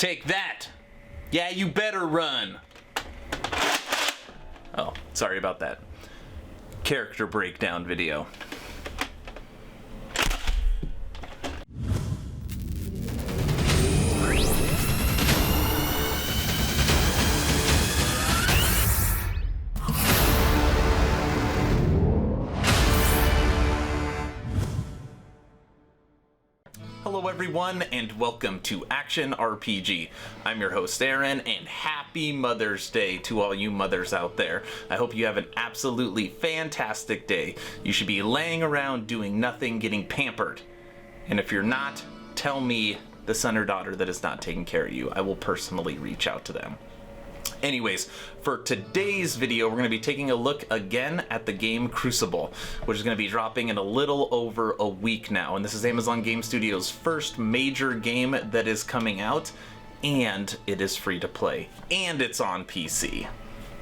Take that! Yeah, you better run! Oh, sorry about that. Character breakdown video. Hello everyone, and welcome to Action RPG. I'm your host Aaron, and happy Mother's Day to all you mothers out there. I hope you have an absolutely fantastic day. You should be laying around doing nothing, getting pampered. And if you're not, tell me the son or daughter that is not taking care of you. I will personally reach out to them. Anyways, for today's video, we're going to be taking a look again at the game Crucible, which is going to be dropping in a little over a week now. And this is Amazon Game Studios' first major game that is coming out, and it is free to play, and it's on PC.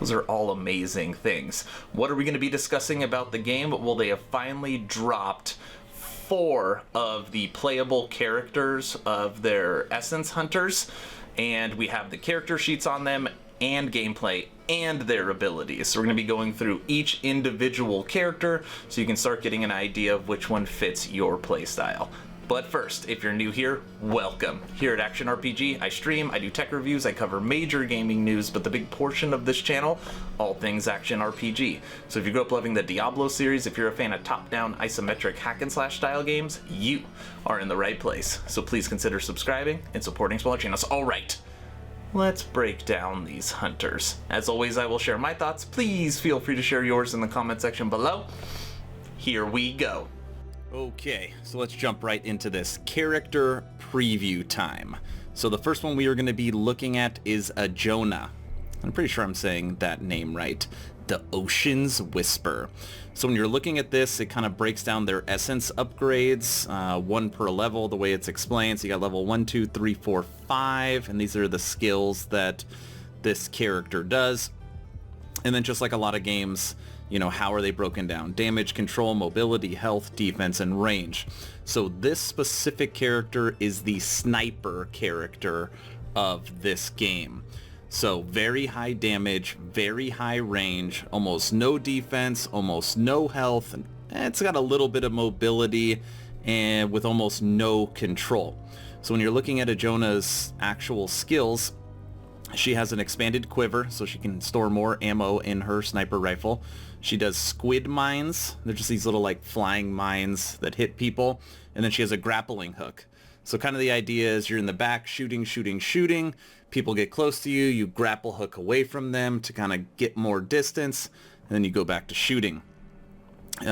Those are all amazing things. What are we going to be discussing about the game? Well, they have finally dropped 4 of the playable characters of their Essence Hunters, and we have the character sheets on them, and gameplay, and their abilities. So we're going to be going through each individual character so you can start getting an idea of which one fits your playstyle. But first, if you're new here, welcome. Here at Action RPG, I stream, I do tech reviews, I cover major gaming news, but the big portion of this channel, all things Action RPG. So if you grew up loving the Diablo series, if you're a fan of top-down isometric hack and slash style games, you are in the right place. So please consider subscribing and supporting smaller channels. All right. Let's break down these hunters. As always, I will share my thoughts. Please feel free to share yours in the comment section below. Here we go. Okay, so let's jump right into this character preview time. So the first one we are going to be looking at is Ajonah. I'm pretty sure I'm saying that name right. The Ocean's Whisper. So when you're looking at this, it kind of breaks down their essence upgrades, 1 per level, the way it's explained. So you got level 1, 2, 3, 4, 5, and these are the skills that this character does. And then just like a lot of games, you know, how are they broken down? Damage, control, mobility, health, defense, and range. So this specific character is the sniper character of this game. So very high damage, very high range, almost no defense, almost no health, and it's got a little bit of mobility and with almost no control. So when you're looking at Ajonah's actual skills, she has an expanded quiver, so she can store more ammo in her sniper rifle. She does squid mines. They're just these little like flying mines that hit people. And then she has a grappling hook. So kind of the idea is you're in the back shooting. People get close to you, you grapple hook away from them to kind of get more distance, and then you go back to shooting.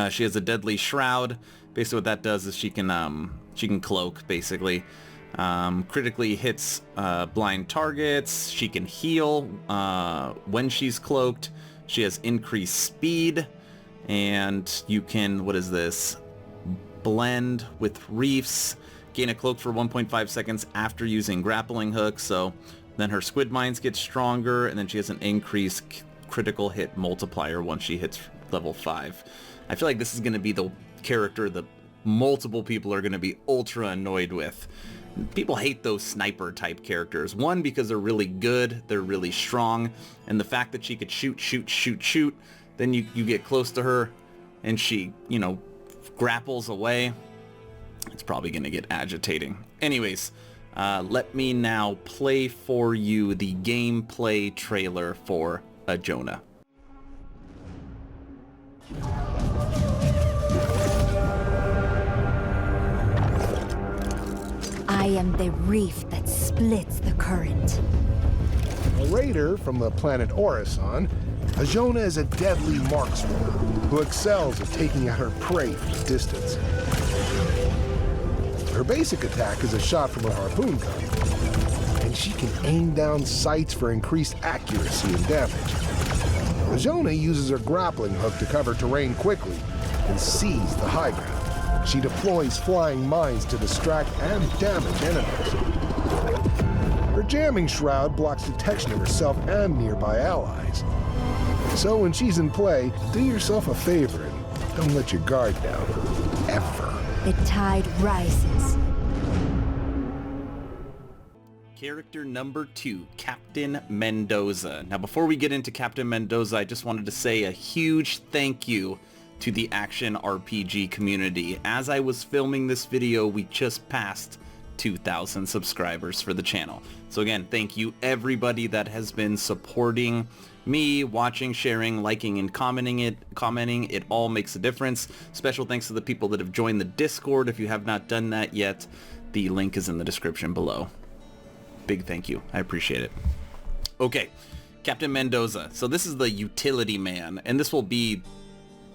She has a deadly shroud. Basically what that does is she can cloak, basically. Critically hits blind targets. She can heal when she's cloaked. She has increased speed, and you can, what is this? Blend with reefs. Gain a cloak for 1.5 seconds after using grappling hook, so then her squid mines get stronger, and then she has an increased critical hit multiplier once she hits level 5. I feel like this is going to be the character that multiple people are going to be ultra annoyed with. People hate those sniper type characters. One, because they're really good, they're really strong, and the fact that she could shoot, then you get close to her, and she, you know, grapples away. It's probably going to get agitating. Anyways, let me now play for you the gameplay trailer for Ajonah. I am the reef that splits the current. A raider from the planet Orison, Ajonah is a deadly marksman who excels at taking out her prey from a distance. Her basic attack is a shot from her harpoon gun, and she can aim down sights for increased accuracy and damage. Ajonah uses her grappling hook to cover terrain quickly and seize the high ground. She deploys flying mines to distract and damage enemies. Her jamming shroud blocks detection of herself and nearby allies. So when she's in play, do yourself a favor and don't let your guard down, ever. The tide rises. Character number 2, Captain Mendoza. Now, before we get into Captain Mendoza, I just wanted to say a huge thank you to the Action RPG community. As I was filming this video, we just passed 2,000 subscribers for the channel. So again, thank you everybody that has been supporting me, watching, sharing, liking, and commenting. It all makes a difference. Special thanks to the people that have joined the Discord. If you have not done that yet, the link is in the description below. Big thank you. I appreciate it. Okay, Captain Mendoza. So this is the utility man, and this will be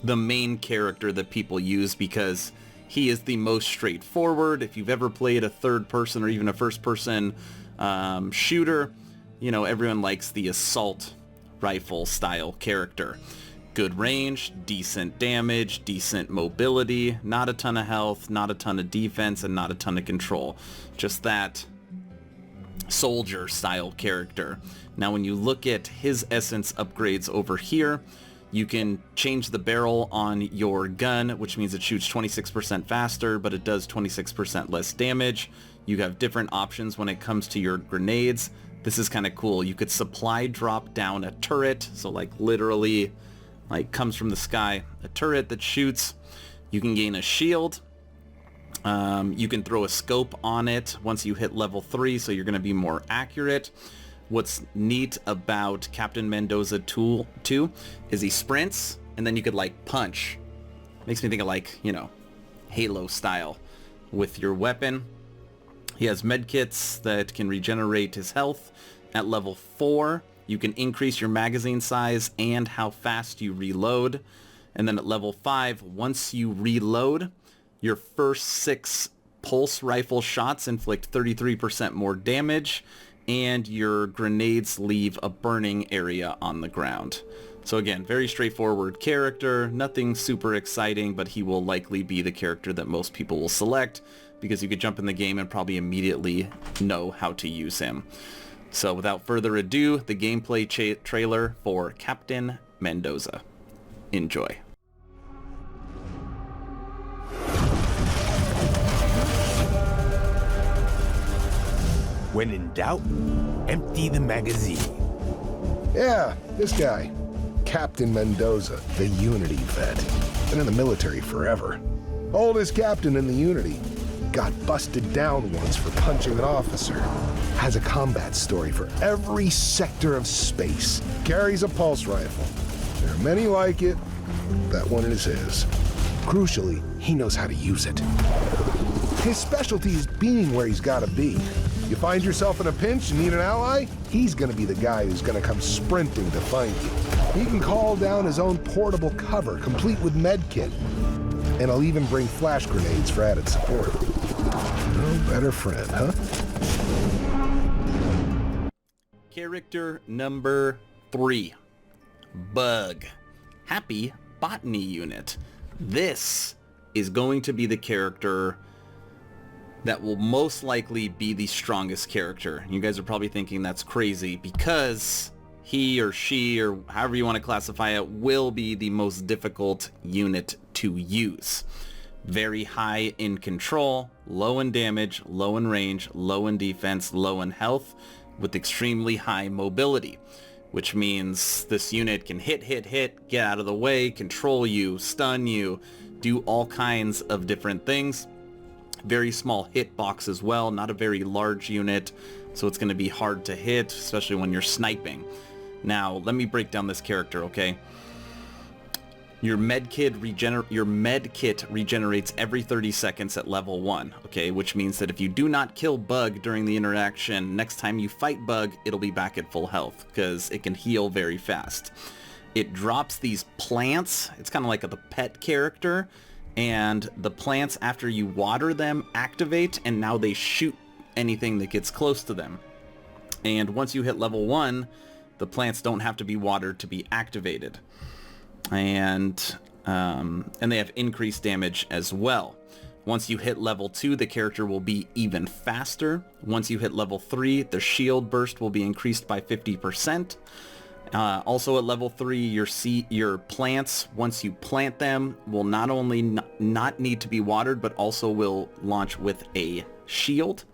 the main character that people use because he is the most straightforward. If you've ever played a third person or even a first person shooter, you know, everyone likes the assault rifle style character. Good range, decent damage, decent mobility, not a ton of health, not a ton of defense, and not a ton of control. Just that soldier style character. Now when you look at his essence upgrades over here, you can change the barrel on your gun, which means it shoots 26% faster, but it does 26% less damage. You have different options when it comes to your grenades. This is kind of cool. You could supply drop down a turret, so like literally like comes from the sky, a turret that shoots. You can gain a shield. You can throw a scope on it once you hit level 3, so you're going to be more accurate. What's neat about Captain Mendoza tool 2 is he sprints, and then you could like punch. Makes me think of like, you know, Halo style with your weapon. He has medkits that can regenerate his health. At level 4, you can increase your magazine size and how fast you reload. And then at level 5, once you reload, your first 6 pulse rifle shots inflict 33% more damage, and your grenades leave a burning area on the ground. So again, very straightforward character, nothing super exciting, but he will likely be the character that most people will select because you could jump in the game and probably immediately know how to use him. So without further ado, the gameplay trailer for Captain Mendoza. Enjoy. When in doubt, empty the magazine. Yeah, this guy. Captain Mendoza, the Unity vet. Been in the military forever. Oldest captain in the Unity. Got busted down once for punching an officer. Has a combat story for every sector of space. Carries a pulse rifle. There are many like it. That one is his. Crucially, he knows how to use it. His specialty is being where he's gotta be. You find yourself in a pinch and need an ally, he's gonna be the guy who's gonna come sprinting to find you. He can call down his own portable cover, complete with medkit. And I'll even bring flash grenades for added support. No better friend, huh? Character number 3, Bugg. Happy Botany Unit. This is going to be the character that will most likely be the strongest character. You guys are probably thinking that's crazy because he or she, or however you want to classify it, will be the most difficult unit to use. Very high in control, low in damage, low in range, low in defense, low in health, with extremely high mobility, which means this unit can hit, get out of the way, control you, stun you, do all kinds of different things. Very small hitbox as well, not a very large unit, so it's going to be hard to hit, especially when you're sniping. Now, let me break down this character, okay? Your medkit regenerates every 30 seconds at level 1, okay? Which means that if you do not kill Bugg during the interaction, next time you fight Bugg, it'll be back at full health, because it can heal very fast. It drops these plants. It's kind of like the pet character, and the plants, after you water them, activate, and now they shoot anything that gets close to them. And once you hit level 1, the plants don't have to be watered to be activated. And they have increased damage as well. Once you hit level 2, the character will be even faster. Once you hit level 3, the shield burst will be increased by 50%. Also at level 3, your plants, once you plant them, will not only not need to be watered, but also will launch with a shield.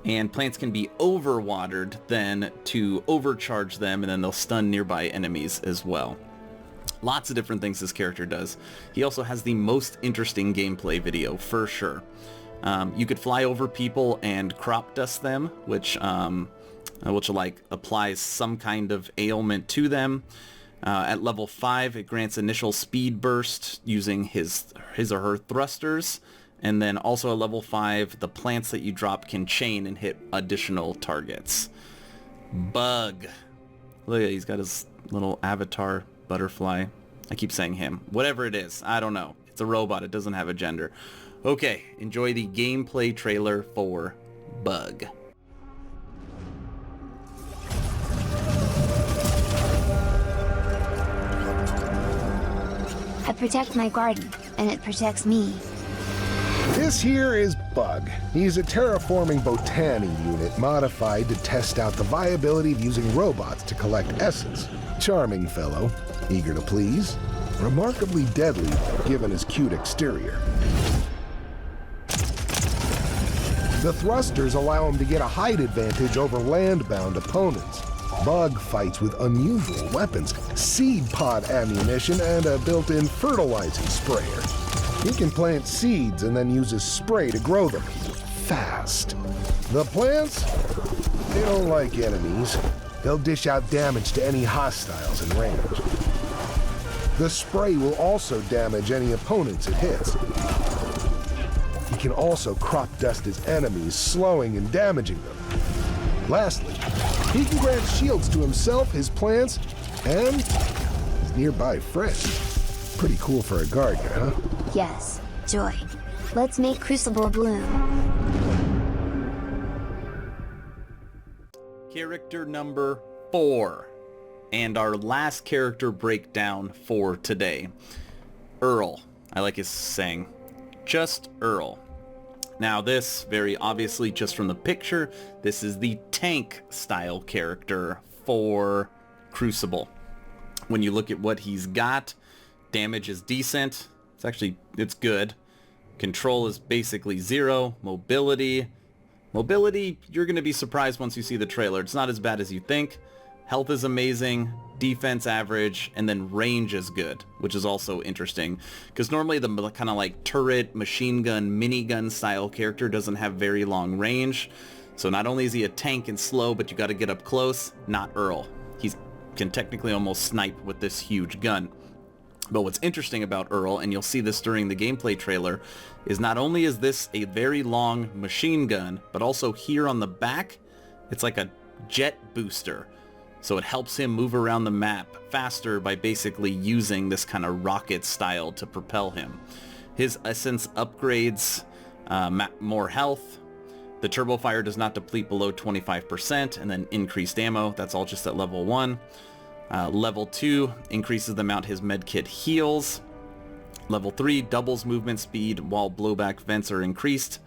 And plants can be overwatered then to overcharge them, and then they'll stun nearby enemies as well. Lots of different things this character does. He also has the most interesting gameplay video, for sure. You could fly over people and crop dust them, which like applies some kind of ailment to them. At level 5, it grants initial speed burst using his or her thrusters. And then also at level 5, the plants that you drop can chain and hit additional targets. Bugg. Look at, he's got his little avatar butterfly. I keep saying him. Whatever it is, I don't know. It's a robot. It doesn't have a gender. Okay, enjoy the gameplay trailer for Bugg. I protect my garden, and it protects me. This here is Bugg. He's a terraforming botany unit modified to test out the viability of using robots to collect essence. Charming fellow, eager to please, remarkably deadly given his cute exterior. The thrusters allow him to get a height advantage over land-bound opponents. Bugg fights with unusual weapons, seed pod ammunition, and a built-in fertilizing sprayer. He can plant seeds and then use his spray to grow them fast. The plants, they don't like enemies. They'll dish out damage to any hostiles in range. The spray will also damage any opponents it hits. He can also crop dust his enemies, slowing and damaging them. Lastly, he can grant shields to himself, his plants, and his nearby friends. Pretty cool for a gardener, huh? Yes, Joy. Let's make Crucible bloom. Character number 4. And our last character breakdown for today. Earl. I like his saying. Just Earl. Now this, very obviously just from the picture, this is the tank style character for Crucible. When you look at what he's got, damage is decent. It's good. Control is basically 0. Mobility, you're going to be surprised once you see the trailer. It's not as bad as you think. Health is amazing, defense average, and then range is good, which is also interesting. Because normally the kind of like turret, machine gun, minigun style character doesn't have very long range. So not only is he a tank and slow, but you got to get up close. Not Earl. He can technically almost snipe with this huge gun. But what's interesting about Earl, and you'll see this during the gameplay trailer, is not only is this a very long machine gun, but also here on the back, it's like a jet booster. So it helps him move around the map faster by basically using this kind of rocket style to propel him. His essence upgrades more health. The turbo fire does not deplete below 25%, and then increased ammo. That's all just at level 1. Level 2 increases the amount his medkit heals. Level 3 doubles movement speed while blowback vents are increased.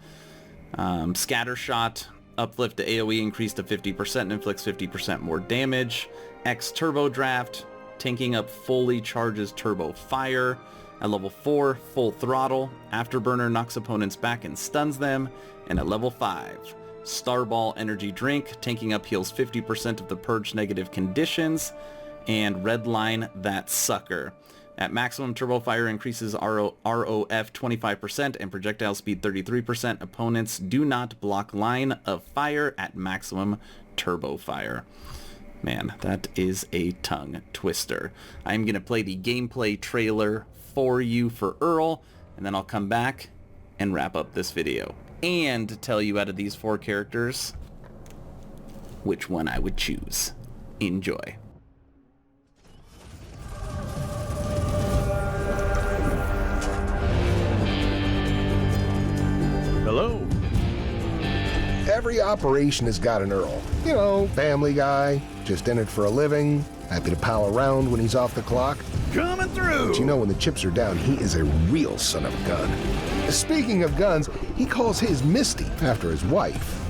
Scatter shot, uplift to AoE increased to 50% and inflicts 50% more damage. X turbo draft, tanking up fully charges turbo fire. At level 4, full throttle, afterburner knocks opponents back and stuns them. And at level 5, Starball energy drink, tanking up heals 50% of the purge negative conditions. And redline that sucker. At maximum turbo fire increases ROF 25% and projectile speed 33%. Opponents do not block line of fire at maximum turbo fire. Man, that is a tongue twister. I'm going to play the gameplay trailer for you for Earl, and then I'll come back and wrap up this video. And tell you out of these 4 characters, which one I would choose. Enjoy. Hello. Every operation has got an Earl. You know, family guy, just in it for a living, happy to pal around when he's off the clock. Coming through. But you know, when the chips are down, he is a real son of a gun. Speaking of guns, he calls his Misty after his wife.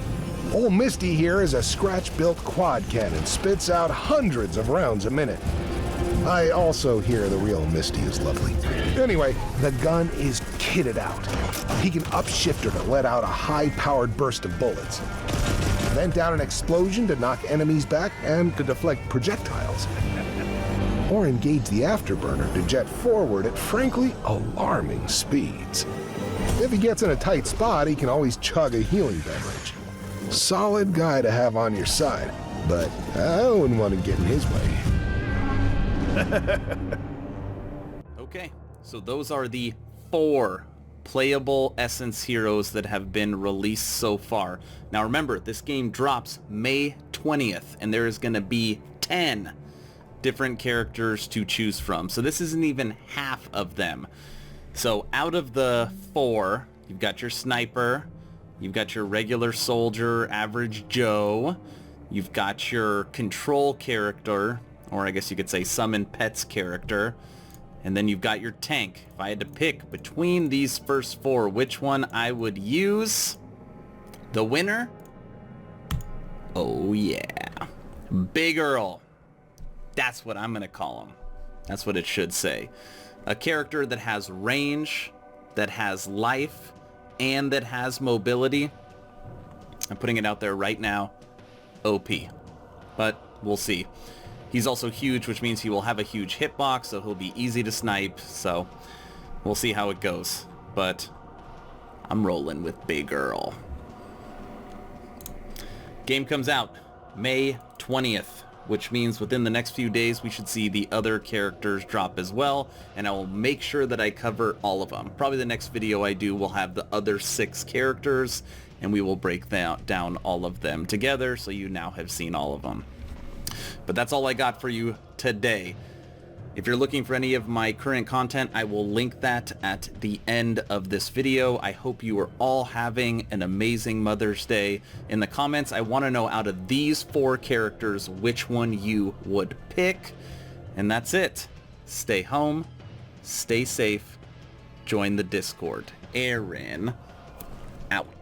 Old Misty here is a scratch-built quad cannon, spits out hundreds of rounds a minute. I also hear the real Misty is lovely. Anyway, the gun is kitted out. He can upshift her to let out a high-powered burst of bullets. vent out an explosion to knock enemies back and to deflect projectiles. Or engage the afterburner to jet forward at frankly alarming speeds. If he gets in a tight spot, he can always chug a healing beverage. Solid guy to have on your side, but I wouldn't want to get in his way. Okay, so those are the 4 playable Essence heroes that have been released so far. Now remember, this game drops May 20th, and there is going to be 10 different characters to choose from. So this isn't even half of them. So out of the 4, you've got your sniper, you've got your regular soldier, average Joe, you've got your control character, or I guess you could say summon pets character, and then you've got your tank. If I had to pick between these first 4, which one I would use, the winner, oh yeah, Big Earl. That's what I'm going to call him. That's what it should say. A character that has range, that has life, and that has mobility. I'm putting it out there right now. OP. But we'll see. He's also huge, which means he will have a huge hitbox, so he'll be easy to snipe. So we'll see how it goes. But I'm rolling with Big Earl. Game comes out May 20th. Which means within the next few days we should see the other characters drop as well, and I will make sure that I cover all of them. Probably the next video I do will have the other 6 characters, and we will break down all of them together, so you now have seen all of them. But that's all I got for you today. If you're looking for any of my current content, I will link that at the end of this video. I hope you are all having an amazing Mother's Day. In the comments, I want to know out of these 4 characters, which one you would pick. And that's it. Stay home, stay safe, join the Discord. Aaron, out.